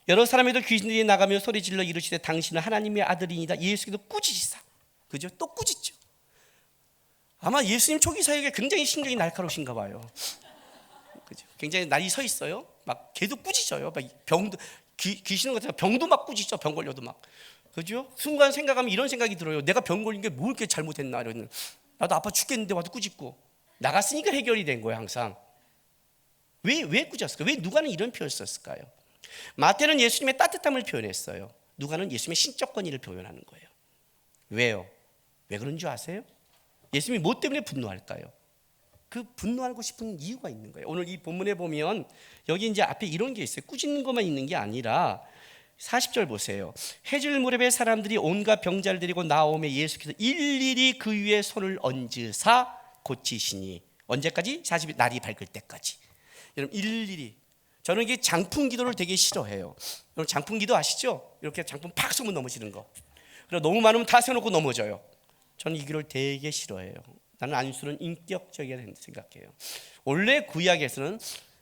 여러 사람에도 귀신들이 나가며 소리질러 이르시되 당신은 하나님의 아들이니라 예수께서 꾸짖으사. 그죠? 또 꾸짖죠. 아마 예수님 초기 사역에 굉장히 신경이 날카로우신가 봐요. 그죠? 굉장히 날이 서 있어요. 막 계속 꾸짖어요. 막 병도 귀신은 같아요. 병도 막 꾸짖죠. 병 걸려도 막. 그죠? 순간 생각하면 이런 생각이 들어요. 내가 병 걸린 게 뭐 이렇게 잘못했나 이러는. 나도 아파 죽겠는데 와도 꾸짖고. 나갔으니까 해결이 된 거예요, 항상. 왜 꾸짖었을까요? 왜 누가는 이런 표현을 썼을까요? 마태는 예수님의 따뜻함을 표현했어요. 누가는 예수님의 신적 권위를 표현하는 거예요. 왜요? 왜 그런 줄 아세요? 예수님이 뭐 때문에 분노할까요? 그 분노하고 싶은 이유가 있는 거예요. 오늘 이 본문에 보면 여기 이제 앞에 이런 게 있어요. 꾸짖는 것만 있는 게 아니라 40절 보세요. 해질 무렵에 사람들이 온갖 병자를 데리고 나오매 예수께서 일일이 그 위에 손을 얹으사 고치시니. 언제까지? 40일 날이 밝을 때까지. 여러분 일일이. 저는 이게 장풍 기도를 되게 싫어해요. 여러분 장풍 기도 아시죠? 이렇게 장풍 팍 쏘면 넘어지는 거. 그리고 너무 많으면 다 세워놓고 넘어져요. 저는 이 기도를 되게 싫어해요. 나는 안수는 인격적이라고 생각해요. 원래 구약에서는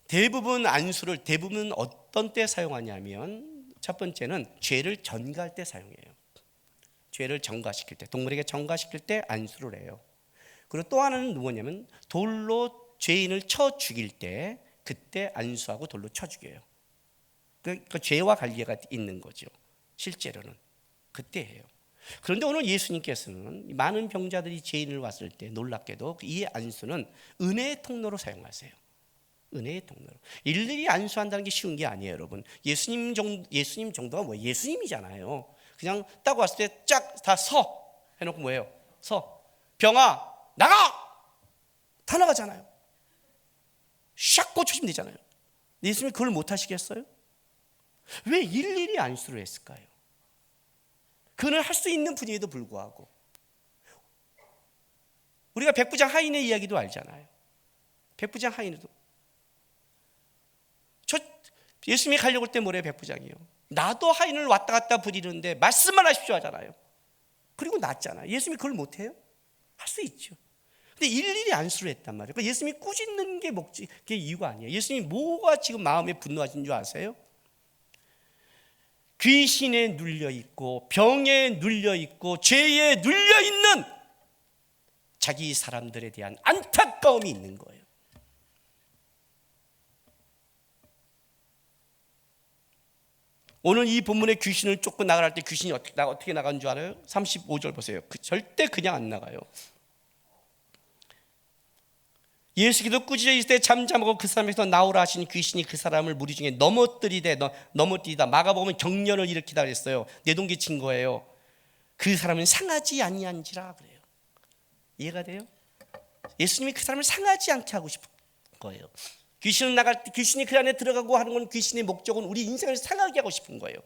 대부분 안수를 대부분 어떤 때 사용하냐면 첫 번째는 죄를 전가할 때 사용해요. 죄를 전가시킬 때, 동물에게 전가시킬 때 안수를 해요. 그리고 또 하나는 누구냐면 돌로 죄인을 쳐 죽일 때 그때 안수하고 돌로 쳐 죽여요. 그 죄와 관계가 있는 거죠. 실제로는 그때 해요. 그런데 오늘 예수님께서는 많은 병자들이 죄인을 왔을 때 놀랍게도 이 안수는 은혜의 통로로 사용하세요. 은혜의 통로로. 일일이 안수한다는 게 쉬운 게 아니에요, 여러분. 예수님 정도가 뭐예요? 예수님이잖아요. 그냥 딱 왔을 때 쫙 다 서 해놓고 뭐예요? 서. 병아 나가! 다 나가잖아요. 샥 고쳐주면 되잖아요. 예수님이 그걸 못 하시겠어요? 왜 일일이 안수를 했을까요? 그는 할 수 있는 분임에도 불구하고. 우리가 백부장 하인의 이야기도 알잖아요. 백부장 하인도 예수님이 가려고 할 때 뭐래요? 백부장이요. 나도 하인을 왔다 갔다 부리는데 말씀만 하십시오 하잖아요. 그리고 낫잖아요. 예수님이 그걸 못해요? 할 수 있죠. 근데 일일이 안수를 했단 말이에요. 그러니까 예수님이 꾸짖는 게 그게 이유가 아니에요. 예수님이 뭐가 지금 마음에 분노하신 줄 아세요? 귀신에 눌려 있고 병에 눌려 있고 죄에 눌려 있는 자기 사람들에 대한 안타까움이 있는 거예요. 오늘 이 본문에 귀신을 쫓고 나갈 때 귀신이 어떻게 나간 줄 알아요? 35절 보세요. 절대 그냥 안 나가요. 예수께서 꾸짖어 있을 때 잠잠하고 그 사람에서 나오라 하시니 귀신이 그 사람을 무리 중에 넘어뜨리다. 마가복음은 경련을 일으키다 그랬어요. 내동기친 거예요. 그 사람은 상하지 아니한지라 그래요. 이해가 돼요? 예수님이 그 사람을 상하지 않게 하고 싶은 거예요. 귀신은 나갈 때 귀신이 그 안에 들어가고 하는 건 귀신의 목적은 우리 인생을 상하게 하고 싶은 거예요.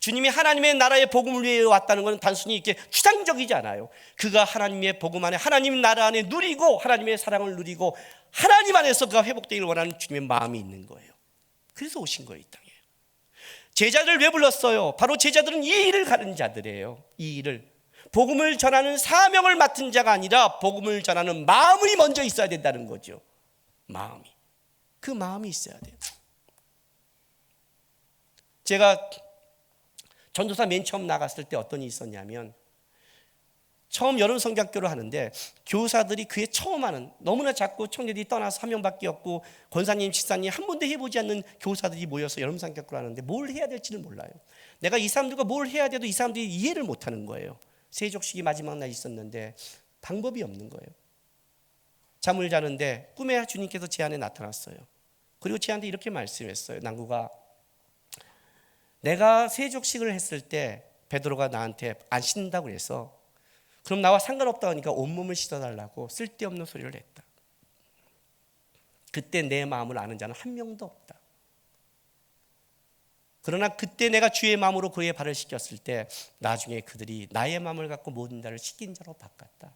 주님이 하나님의 나라의 복음을 위해 왔다는 것은 단순히 이렇게 추상적이지 않아요. 그가 하나님의 복음 안에 하나님 나라 안에 누리고 하나님의 사랑을 누리고 하나님 안에서 그가 회복되기를 원하는 주님의 마음이 있는 거예요. 그래서 오신 거예요, 이 땅에. 제자들 왜 불렀어요? 바로 제자들은 이 일을 가는 자들이에요. 이 일을 복음을 전하는 사명을 맡은 자가 아니라 복음을 전하는 마음이 먼저 있어야 된다는 거죠. 마음이. 그 마음이 있어야 돼요. 제가 전도사 맨 처음 나갔을 때 어떤 일이 있었냐면, 처음 여름 성경학교를 하는데 교사들이 그해 처음 하는, 너무나 작고 청년들이 떠나서 한 명밖에 없고 권사님, 집사님 한 번도 해보지 않는 교사들이 모여서 여름 성경학교를 하는데 뭘 해야 될지는 몰라요. 내가 이 사람들과 뭘 해야 돼도 이 사람들이 이해를 못하는 거예요. 세족식이 마지막 날 있었는데 방법이 없는 거예요. 잠을 자는데 꿈에 주님께서 제 안에 나타났어요. 그리고 제한테 이렇게 말씀했어요. 난구가, 내가 세족식을 했을 때 베드로가 나한테 안 씻는다고 그래서 그럼 나와 상관없다 하니까 온몸을 씻어달라고 쓸데없는 소리를 했다. 그때 내 마음을 아는 자는 한 명도 없다. 그러나 그때 내가 주의 마음으로 그의 발을 씻겼을 때 나중에 그들이 나의 마음을 갖고 모든 자를 씻긴 자로 바꿨다.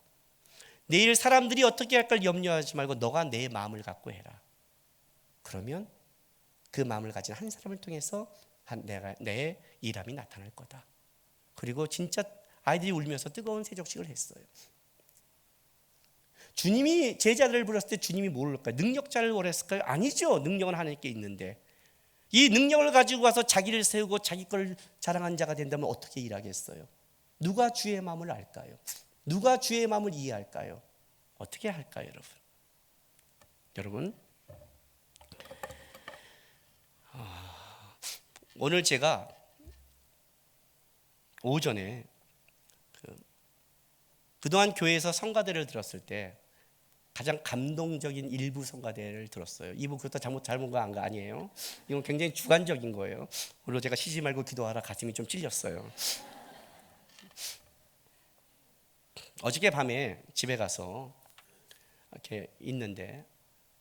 내일 사람들이 어떻게 할까 염려하지 말고 너가 내 마음을 갖고 해라. 그러면 그 마음을 가진 한 사람을 통해서 내 일함이 나타날 거다. 그리고 진짜 아이들이 울면서 뜨거운 세족식을 했어요. 주님이 제자들을 불렀을 때 주님이 뭘 할까요? 능력자를 원했을까요? 아니죠. 능력은 하나님께 있는데 이 능력을 가지고 와서 자기를 세우고 자기 걸 자랑한 자가 된다면 어떻게 일하겠어요? 누가 주의 마음을 알까요? 누가 주의 마음을 이해할까요? 어떻게 할까요, 여러분? 여러분, 오늘 제가 오전에 그동안 교회에서 성가대를 들었을 때 가장 감동적인 일부 성가대를 들었어요. 이부 그것도 잘못 거 아니에요. 이건 굉장히 주관적인 거예요. 오늘 제가 쉬지 말고 기도하라 가슴이 좀 찔렸어요. 어저께 밤에 집에 가서 이렇게 있는데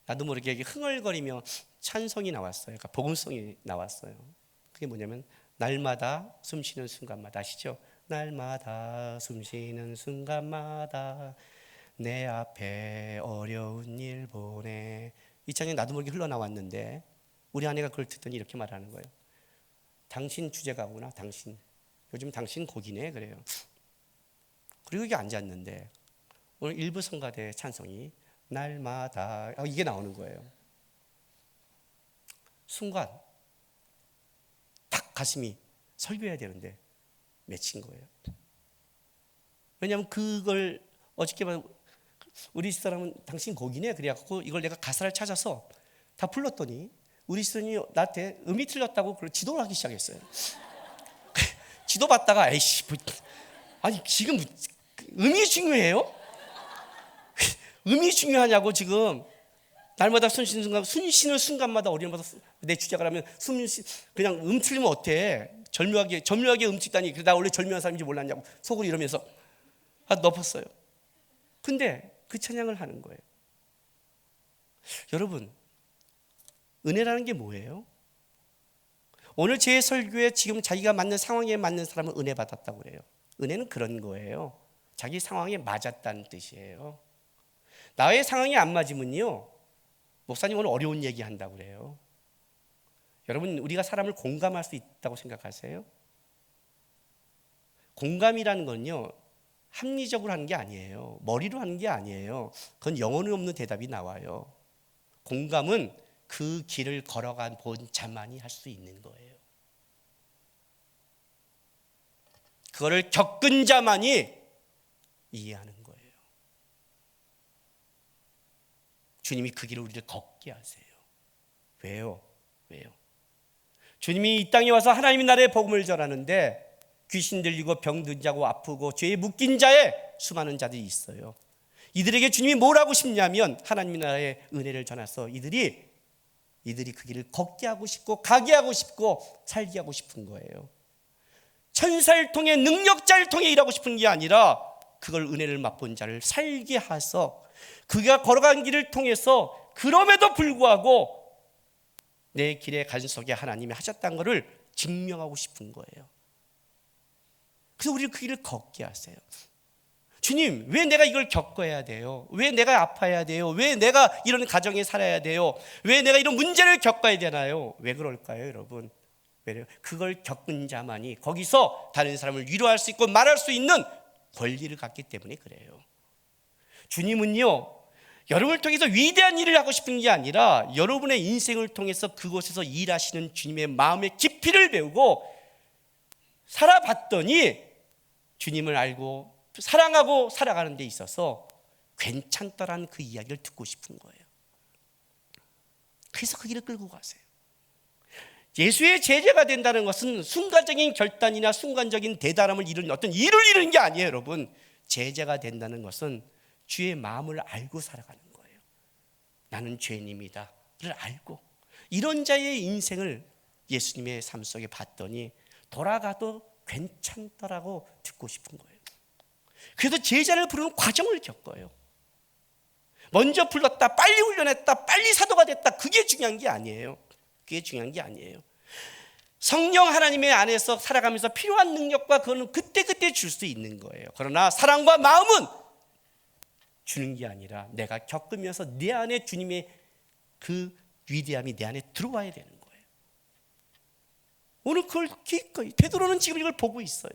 나도 모르게 흥얼거리며 찬송이 나왔어요. 그러니까 복음송이 나왔어요. 그게 뭐냐면 날마다 숨쉬는 순간마다, 아시죠? 날마다 숨쉬는 순간마다 내 앞에 어려운 일 보내. 이 찬양이 나도 모르게 흘러나왔는데 우리 아내가 그걸 듣더니 이렇게 말하는 거예요. 당신 주제가구나. 당신. 요즘 당신 곡이네. 그래요. 그리고 이게 앉았는데 오늘 일부 성가대 찬송이 날마다 이게 나오는 거예요. 순간 딱 가슴이 설교해야 되는데 맺힌 거예요. 왜냐하면 그걸 어저께 우리 집사람은 당신 곡이네 그래갖고 이걸 내가 가사를 찾아서 다 불렀더니 우리 집사람이 나한테 음이 틀렸다고 지도를 하기 시작했어요. 지도 받다가 에이씨 아니 지금 음이 중요해요? 음이 중요하냐고. 지금 날마다 숨쉬는 순간마다 어린마다 내 주제가라면 그냥 틀리면 어때? 절묘하게 음찍다니. 나 원래 절묘한 사람인지 몰랐냐고 속으로 이러면서 엎었어요. 근데 그 찬양을 하는 거예요. 여러분, 은혜라는 게 뭐예요? 오늘 제 설교에 지금 자기가 맞는 상황에 맞는 사람은 은혜 받았다고 그래요. 은혜는 그런 거예요. 자기 상황에 맞았다는 뜻이에요. 나의 상황이 안 맞으면요, 목사님 오늘 어려운 얘기 한다고 그래요. 여러분, 우리가 사람을 공감할 수 있다고 생각하세요? 공감이라는 건요, 합리적으로 하는 게 아니에요. 머리로 하는 게 아니에요. 그건 영혼이 없는 대답이 나와요. 공감은 그 길을 걸어간 본 자만이 할 수 있는 거예요. 그거를 겪은 자만이 이해하는 거예요. 주님이 그 길을 우리를 걷게 하세요. 왜요? 주님이 이 땅에 와서 하나님의 나라의 복음을 전하는데 귀신 들리고 병든 자고 아프고 죄에 묶인 자의 수많은 자들이 있어요. 이들에게 주님이 뭘 하고 싶냐면 하나님의 나라의 은혜를 전해서 이들이 그 길을 걷게 하고 싶고 가게 하고 싶고 살게 하고 싶은 거예요. 천사를 통해 능력자를 통해 일하고 싶은 게 아니라 그걸 은혜를 맛본 자를 살게 하서 그가 걸어간 길을 통해서 그럼에도 불구하고 내 길의 간속에 하나님이 하셨다는 것을 증명하고 싶은 거예요. 그래서 우리를 그 길을 걷게 하세요. 주님, 왜 내가 이걸 겪어야 돼요? 왜 내가 아파야 돼요? 왜 내가 이런 가정에 살아야 돼요? 왜 내가 이런 문제를 겪어야 되나요? 왜 그럴까요, 여러분? 왜요? 그걸 겪은 자만이 거기서 다른 사람을 위로할 수 있고 말할 수 있는 권리를 갖기 때문에 그래요. 주님은요, 여러분을 통해서 위대한 일을 하고 싶은 게 아니라 여러분의 인생을 통해서 그곳에서 일하시는 주님의 마음의 깊이를 배우고 살아봤더니 주님을 알고 사랑하고 살아가는 데 있어서 괜찮다라는 그 이야기를 듣고 싶은 거예요. 그래서 그 길을 끌고 가세요. 예수의 제자가 된다는 것은 순간적인 결단이나 순간적인 대단함을 이루는 어떤 일을 이루는 게 아니에요, 여러분. 제자가 된다는 것은 주의 마음을 알고 살아가는 거예요. 나는 죄인입니다를 알고 이런 자의 인생을 예수님의 삶 속에 봤더니 돌아가도 괜찮더라고 듣고 싶은 거예요. 그래서 제자를 부르는 과정을 겪어요. 먼저 불렀다, 빨리 훈련했다, 빨리 사도가 됐다, 그게 중요한 게 아니에요. 성령 하나님의 안에서 살아가면서 필요한 능력과 그거는 그때그때 줄 수 있는 거예요. 그러나 사랑과 마음은 주는 게 아니라 내가 겪으면서 내 안에 주님의 그 위대함이 내 안에 들어와야 되는 거예요. 오늘 그걸 기꺼이 베드로는 지금 이걸 보고 있어요.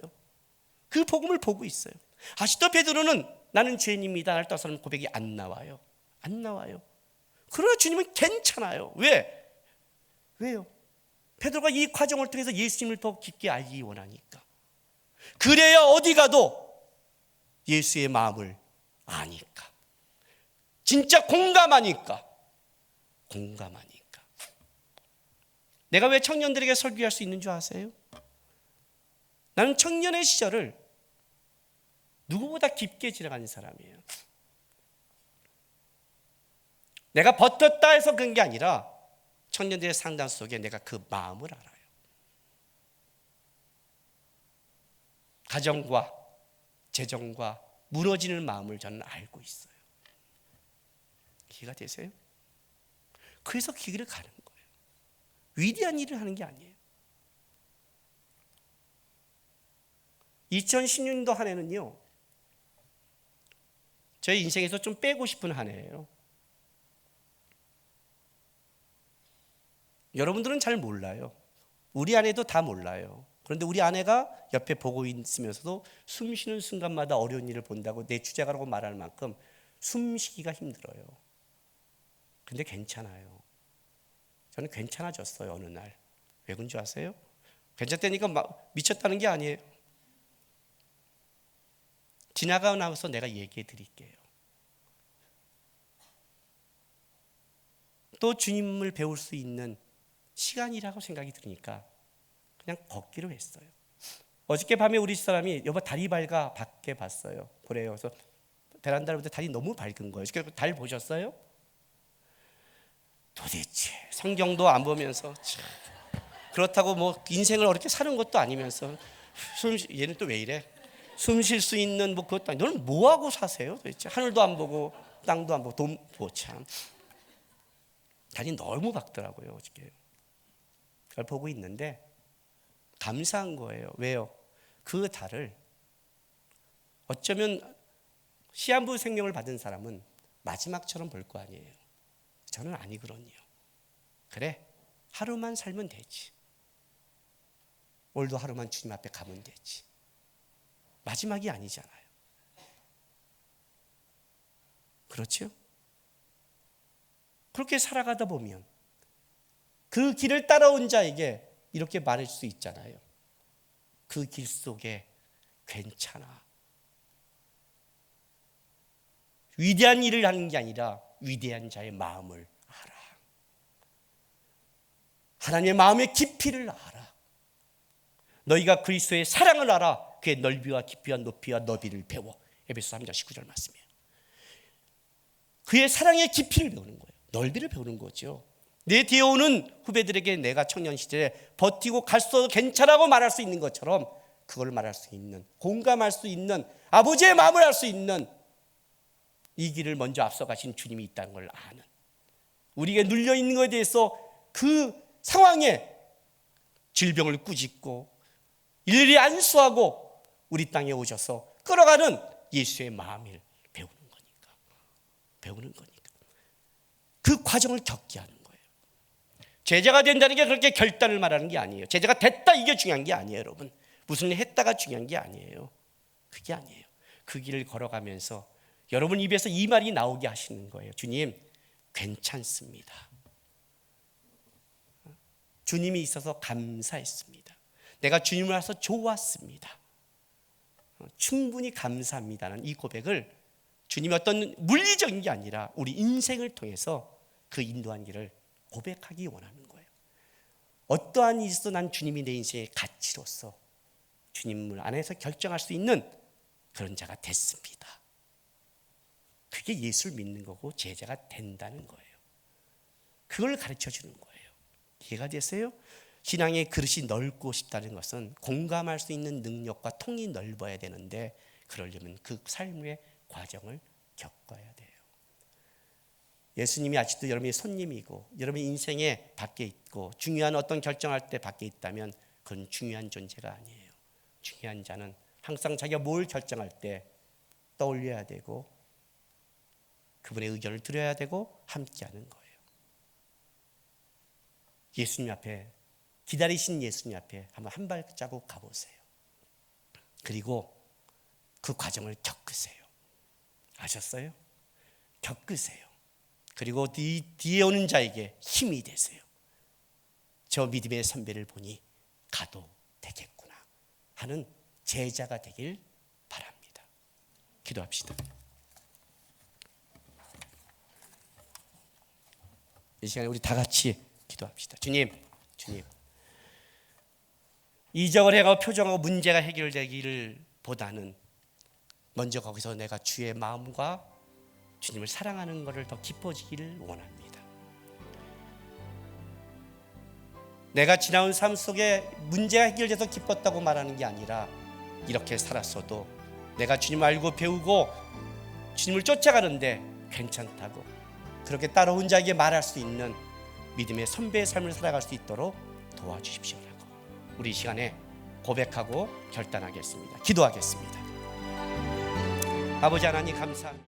그 복음을 보고 있어요. 아직도 베드로는 나는 죄인입니다 할 떠서는 고백이 안 나와요. 그러나 주님은 괜찮아요. 왜요? 베드로가 이 과정을 통해서 예수님을 더 깊게 알기 원하니까. 그래야 어디 가도 예수의 마음을 아니까. 진짜 공감하니까. 내가 왜 청년들에게 설교할 수 있는 줄 아세요? 나는 청년의 시절을 누구보다 깊게 지나가는 사람이에요. 내가 버텼다 해서 그런 게 아니라 청년들의 상담 속에 내가 그 마음을 알아요. 가정과 재정과 무너지는 마음을 저는 알고 있어요. 이해가 되세요? 그래서 그 길을 가는 거예요. 위대한 일을 하는 게 아니에요. 2016년도 한 해는요, 저희 인생에서 좀 빼고 싶은 한 해예요. 여러분들은 잘 몰라요. 우리 아내도 다 몰라요. 그런데 우리 아내가 옆에 보고 있으면서도 숨 쉬는 순간마다 어려운 일을 본다고 내 주제가라고 말할 만큼 숨 쉬기가 힘들어요. 근데 괜찮아요. 저는 괜찮아졌어요, 어느 날. 왜 그런 줄 아세요? 괜찮다니까 미쳤다는 게 아니에요. 지나가고 나서 내가 얘기해 드릴게요. 또 주님을 배울 수 있는 시간이라고 생각이 드니까 그냥 걷기로 했어요. 어저께 밤에 우리 집사람이 여보 달이 밝아 밖에 봤어요. 그래요. 그래서 베란다를 보는데 달이 너무 밝은 거예요. 달 보셨어요? 도대체 성경도 안 보면서 그렇다고 뭐 인생을 어렵게 사는 것도 아니면서 얘는 또 왜 이래? 숨 쉴 수 있는 뭐 그것도 아니. 너는 뭐 하고 사세요? 도대체 하늘도 안 보고 땅도 안 보고 돈 참. 달이 너무 밝더라고요, 어저께. 그걸 보고 있는데 감사한 거예요. 왜요? 그 달을 어쩌면 시한부 생명을 받은 사람은 마지막처럼 볼 거 아니에요. 저는 아니거든요. 그래, 하루만 살면 되지. 오늘도 하루만 주님 앞에 가면 되지. 마지막이 아니잖아요. 그렇죠? 그렇게 살아가다 보면 그 길을 따라온 자에게 이렇게 말할 수 있잖아요. 그 길 속에 괜찮아. 위대한 일을 하는 게 아니라 위대한 자의 마음을 알아. 하나님의 마음의 깊이를 알아. 너희가 그리스도의 사랑을 알아. 그의 넓이와 깊이와 높이와 너비를 배워. 에베소 3장 19절 말씀이에요. 그의 사랑의 깊이를 배우는 거예요. 넓이를 배우는 거죠. 내 뒤에 오는 후배들에게 내가 청년 시절에 버티고 갈 수 없어도 괜찮다고 말할 수 있는 것처럼 그걸 말할 수 있는, 공감할 수 있는, 아버지의 마음을 알 수 있는 이 길을 먼저 앞서가신 주님이 있다는 걸 아는, 우리에게 눌려있는 것에 대해서 그 상황에 질병을 꾸짖고 일일이 안수하고 우리 땅에 오셔서 끌어가는 예수의 마음을 배우는 거니까 그 과정을 겪게 하는 거예요. 제자가 된다는 게 그렇게 결단을 말하는 게 아니에요. 제자가 됐다 이게 중요한 게 아니에요. 여러분, 무슨 일 했다가 중요한 게 아니에요. 그게 아니에요. 그 길을 걸어가면서 여러분 입에서 이 말이 나오게 하시는 거예요. 주님, 괜찮습니다. 주님이 있어서 감사했습니다. 내가 주님을 알아서 좋았습니다. 충분히 감사합니다는 이 고백을 주님이 어떤 물리적인 게 아니라 우리 인생을 통해서 그 인도한 길을 고백하기 원하는 거예요. 어떠한 일이 있어도 난 주님이 내 인생의 가치로서 주님을 안에서 결정할 수 있는 그런 자가 됐습니다. 그게 예수를 믿는 거고 제자가 된다는 거예요. 그걸 가르쳐 주는 거예요. 이해가 되세요? 신앙의 그릇이 넓고 싶다는 것은 공감할 수 있는 능력과 통이 넓어야 되는데, 그러려면 그 삶의 과정을 겪어야 돼요. 예수님이 아직도 여러분의 손님이고 여러분의 인생에 밖에 있고 중요한 어떤 결정할 때 밖에 있다면 그건 중요한 존재가 아니에요. 중요한 자는 항상 자기가 뭘 결정할 때 떠올려야 되고 그분의 의견을 들어야 되고 함께하는 거예요. 예수님 앞에, 기다리신 예수님 앞에 한번 한 발자국 가보세요. 그리고 그 과정을 겪으세요. 아셨어요? 겪으세요. 그리고 뒤에 오는 자에게 힘이 되세요. 저 믿음의 선배를 보니 가도 되겠구나 하는 제자가 되길 바랍니다. 기도합시다. 이 시간에 우리 다 같이 기도합시다. 주님, 이적을 해가고 표정하고 문제가 해결되기를 보다는 먼저 거기서 내가 주의 마음과 주님을 사랑하는 것을 더 깊어지기를 원합니다. 내가 지나온 삶 속에 문제가 해결돼서 기뻤다고 말하는 게 아니라 이렇게 살았어도 내가 주님 알고 배우고 주님을 쫓아가는데 괜찮다고 그렇게 따라온 자에게 말할 수 있는 믿음의 선배의 삶을 살아갈 수 있도록 도와주십시오라고 우리 이 시간에 고백하고 결단하겠습니다. 기도하겠습니다. 아버지 하나님 감사합니다.